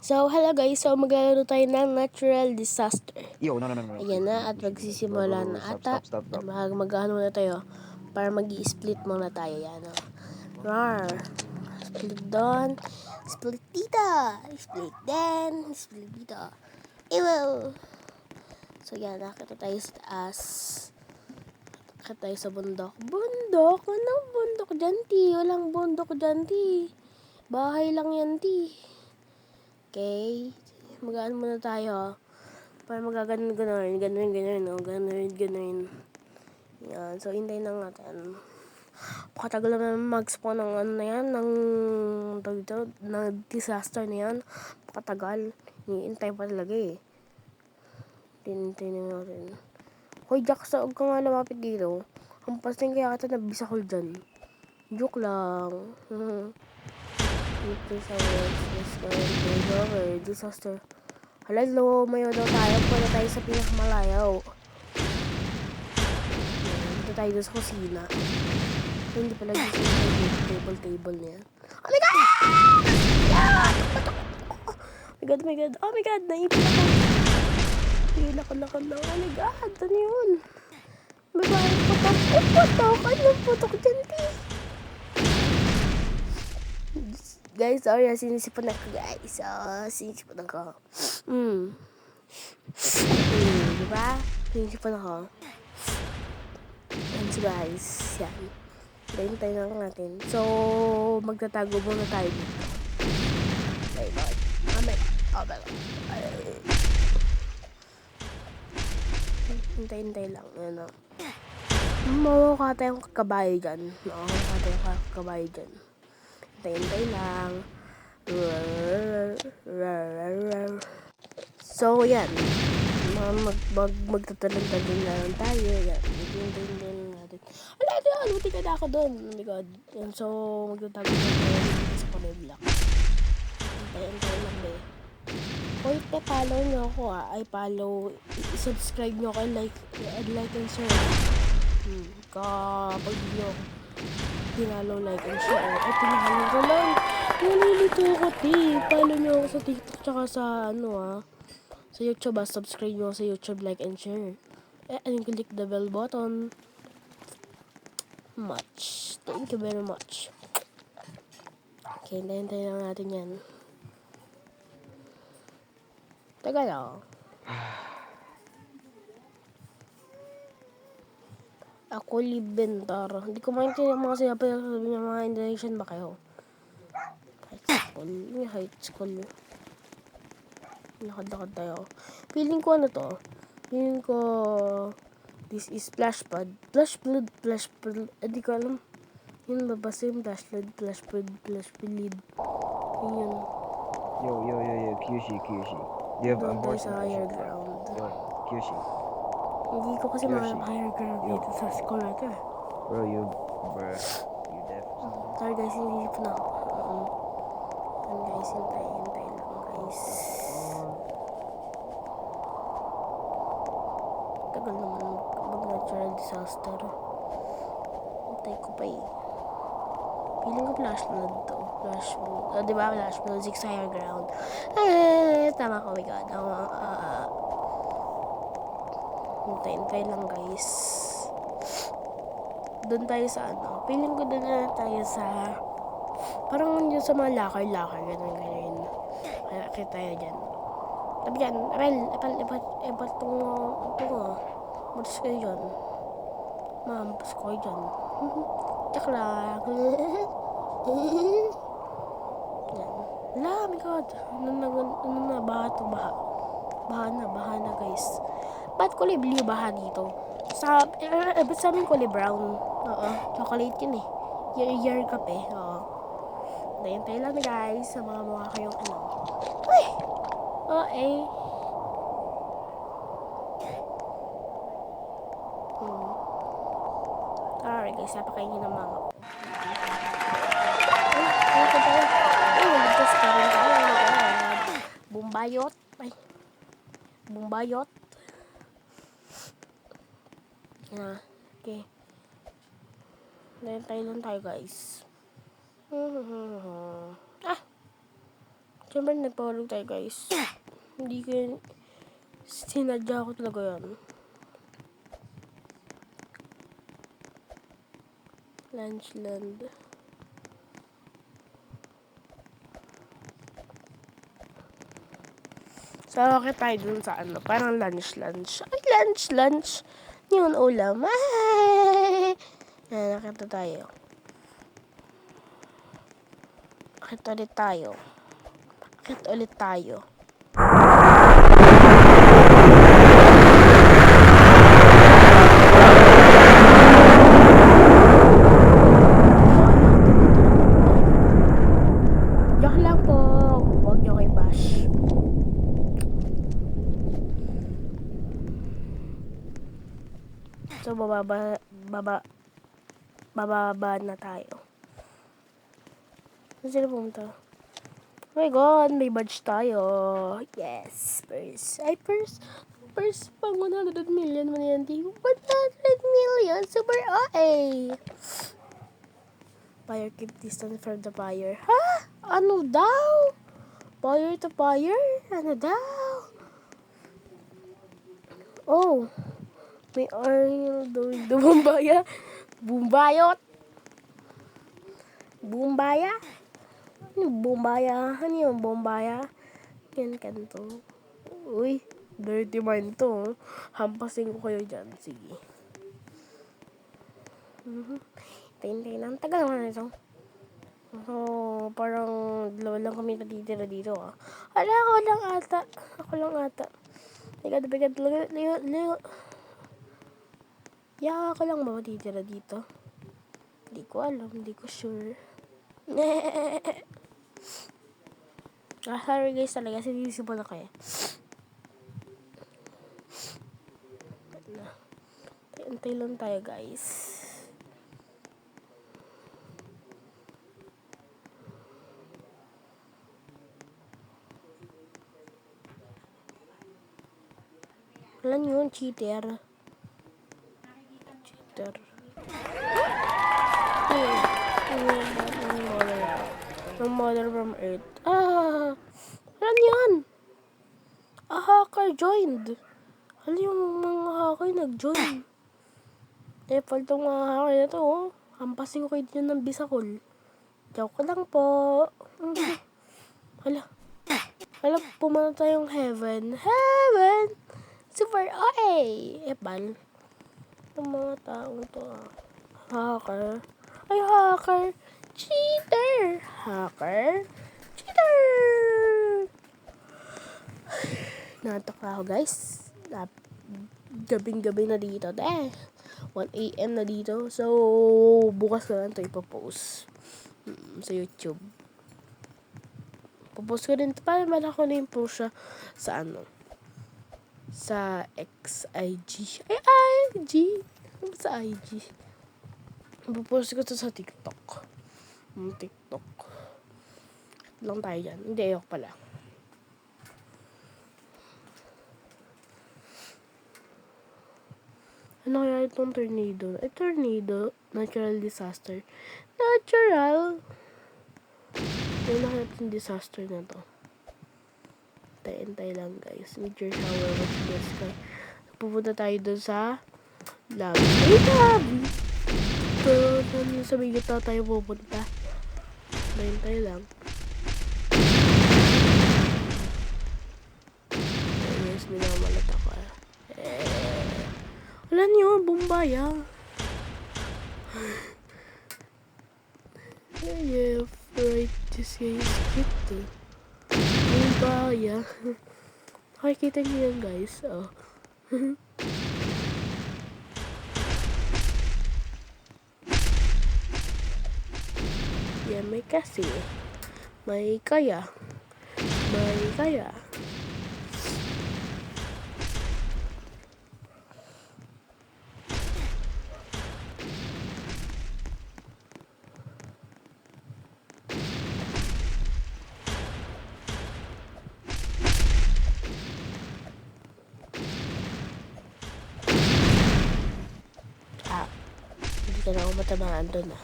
So, hello guys. So, maglalaro tayo ng natural disaster. Yo, no. Ayan na, at magsisimula na ata. Stop. Mag-ano na tayo. Para mag-i-split muna tayo. Yan, o. Rar. Split doon. Split dito. Split then. Split dito. Ew. So, yan. Nakita tayo sa taas. Nakita tayo sa bundok. Bundok? Anong bundok dyan, ti? Walang bundok dyan, ti. Bahay lang yan, ti. Okay. Mag-ano muna tayo. Para magaganon. Ganun. Yan. So, hintayin lang natin. Pakatagal naman mag-spawn ng ano na yan. Ng disaster na yan. Pakatagal. Hihintay pa talaga eh. Hintayin na natin. Hoy, Jax, huwag ka nga lumapit dito. Ang pasting kaya kita nabisa ko dyan. Joke lang. Disaster. Hello, mayo daw tayo. Punta tayo sa pinakamalayaw. Punta tayo doon sa kusina. Hindi pala dito sa table niya. Oh my God! Oh my God! Naipit ako. Lakad. Oh my God! Ano yun? May parang putok. Anong putok dyan, guys, sorry, sinisipan ako, guys. Sinisipan ako. Diba? Sinisipan ako. Yan, so guys. Yan. Hintayin lang natin. So, magtatago muna tayo dito. Oh my God. Hintay lang. Ano. Mawaka tayong kakabayo dyan. Hintay lang. So, yan. Magtatalan-talan na lang tayo. Yan. Hintay natin. Luti ka na ako doon. Oh my God. Yan. So, magtatago na tayo sa kulay black. Hintay lang ba eh. Hoy, follow nyo ako subscribe nyo ako, like and share. Kapag nyo pinalo, like and share. Ay, pinalo ko lang. Nalilito ko, follow nyo ako sa TikTok tsaka sa sa YouTube, subscribe nyo ako sa YouTube, like and share. And click the bell button. Thank you very much. Okay, hintayin lang natin yan. Tagal ako. Ako libentar. Hindi ko maintindihan mga sinabi niya mga Indonesian ba kayo? High school. Lakad tayo. Feeling ko Feeling ko this is flash flood. Hindi ko alam. Yun ba basta yung flash flood. Yun. Yo, QC. You have Doon tayo unfortunate sa higher ground. Yo, QC. Hindi ko kasi mga higher ground dito sa school natin. Bro, you deaf. Sorry guys, hindi pa na ako. Guys, hintay lang guys. Tagal naman mag-natural disaster. Hintay ko pa eh. Feeling ko flash flood to. Diba flash flood? 6 higher ground. Tama ko, oh my God. Hintay lang guys. Doon tayo sa Feeling ko doon na tayo sa parang yun sa mga lakar. Ganun. Kaya kita tayo dyan. Tabi dyan. Epal tungo. Matas kayo dyan. Mampas ko kayo dyan. Tsak lang. Yan. Oh my God. Baha na guys. Ba't kulay blue baha dito? Ba't sa amin kulay brown? Oo. Chocolate yun eh. Year cup eh. Oo. Hintay lang guys sa mga mukha kayong Uy! Alright guys, napakaingin ng mga ligtas pa rin tayo. Bumbayot. Okay. Hintay lang tayo guys. Siyempre, nagpahulog tayo, guys. Hindi ko sinadya ko talaga yan. Lunchland. So, okay tayo dun sa ano, parang lunch. Ay, lunch. Yun, ulam. Ay! Ayan, nakita tayo. Akit ulit tayo. Joke lang po. Huwag niyo kay bash. So, bababa na tayo. Saan sila pumunta? Oh my God, may badge tayo. Yes, first. First pang 100 million man yan. 100 million, super OA. Fire, keep distance from the fire. Ha? Ano daw? Fire to fire? Ano daw? Oh. May oil doing the bumbaya. Bumbayot. Bumbaya? Ano bumbaya? Ano yung bumbaya? Yan kanto. Uy, dirty mind to. Hampasin ko kayo dyan. Sige. Tayin ang tagal naman ito. So, parang dalawa lang kami natitira dito. Hala, ako lang ata. Bigat. Ligo. Ako lang ba matitira dito? Hindi ko alam. Hindi ko sure. Sorry guys talaga. Sinisipon na kayo. Antay lang tayo guys. Alam yun, cheater. No mother from Earth. Alam yan. A hacker joined. Alam yung mga hacker nag-join. Faltong mga hacker na to, oh. Hampasin ko kayo din ng bisakol. Joke lang po. Hala, pumunta tayong heaven. Super OA. Pal. Ang mga taong to, Hacker. Ay, hacker. Cheater. Natak na ako, guys. Gabing-gabi na dito. 1 AM na dito. So, bukas na lang ito ipopost sa YouTube. Popost ko din ito. Para malako na yung post siya sa sa XIG. IG. Sa IG. Popost ko ito sa TikTok. TikTok. Lang tayo dyan. Hindi, ayok pala. Ano kaya itong tornado? Tornado. Natural disaster. Ano kaya itong disaster na to? Antay lang guys. Major shower was the sky. Pupunta tayo dun sa lobby. Lobby! So, sa may gitna tayo pupunta. Antay lang. Yes, minamalat ako. Wala niyo, bumbaya. Yeah, right. This guy is cute. Bumbaya. Nakikita niyo yan, guys. Yan, may kasi. May kaya. Hindi ka na ako matamaan doon ah.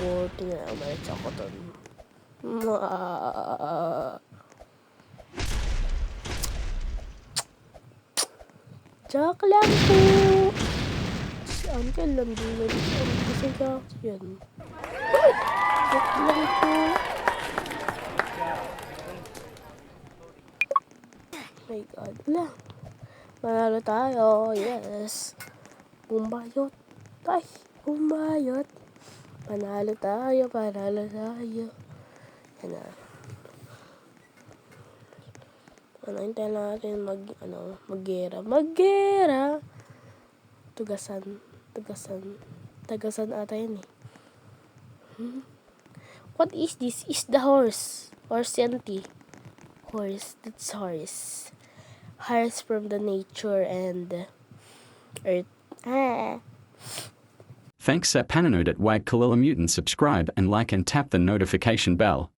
Buti na umalis ako doon. Joke lang po. Si Uncle lang din. Kasi ka, yan. Joke lang po. My God. Wala. Manalo tayo. Yes. Bumayot. Ay, bumayot. Panalo tayo. Panalo tayo. Yan na. Hintayin natin mag-gera. Mag-gera! Tugasan ata yun eh. What is this? Is the horse. Horse yan, T. Horse. That's horse. Horse from the nature and earth. Thanks Paranoid at Wag Kalila Mutant. Subscribe and like and tap the notification bell.